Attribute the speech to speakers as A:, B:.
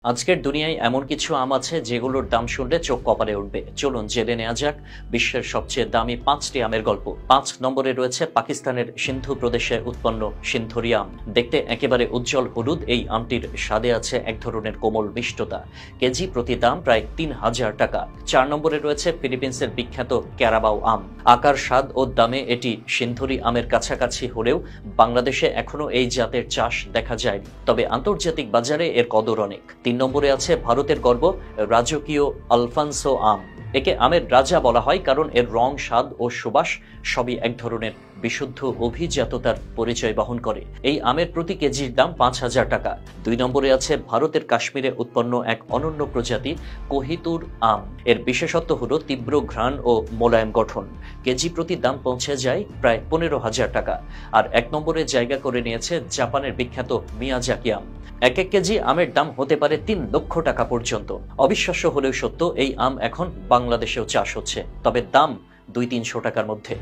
A: আজকের দুনিয়ায় এমন কিছু আম আছে যেগুলোর দাম শুনলে চোখ কপালে উঠবে। চলুন জেনে নেওয়া যাক বিশ্বের সবচেয়ে দামি 5টি আমের গল্প। 5 নম্বরে রয়েছে পাকিস্তানের সিন্ধু প্রদেশে উৎপন্ন সিন্ধুরি আম। দেখতে একেবারে উজ্জ্বল হলুদ এই আমটির স্বাদে আছে এক ধরনের কোমল মিষ্টতা। কেজি প্রতি দাম প্রায় 3000 টাকা। 4 নম্বরে রয়েছে ফিলিপিন্সের বিখ্যাত ক্যারাবাও আম। আকার, স্বাদ ও দামে এটি সিন্ধুরি আমের কাছাকাছি হলেও বাংলাদেশে এখনো এই জাতের চাষ দেখা যায়নি, তবে আন্তর্জাতিক বাজারে এর কদর অনেক। 3 নম্বরে আছে ভারতের গর্ব রাজকীয় আলফানসো আম। একে আমের রাজা বলা হয় কারণ এর রং, স্বাদ ও সুবাস সবই এক ধরনের বিশুদ্ধ অভিজাততার পরিচয় বহন করে। এই আমের প্রতি কেজির দাম 5000 টাকা। 2 নম্বরে আছে ভারতের কাশ্মীরে উৎপন্ন এক অনন্য প্রজাতি কোহিতুর আম। এর বিশেষত্ব হলো তীব্র ঘ্রাণ ও মোলায়েম গঠন। কেজি প্রতি দাম পৌঁছে যায় প্রায় 15000 টাকা। আর 1 নম্বরে জায়গা করে নিয়েছে জাপানের বিখ্যাত মিয়াজাকি আম। এক কেজি আমের দাম হতে পারে 3 লক্ষ টাকা পর্যন্ত। অবিশ্বাস্য হলেও সত্য, এই আম এখন বাংলাদেশেও চাষ হচ্ছে, তবে দাম 200-300 টাকার মধ্যে।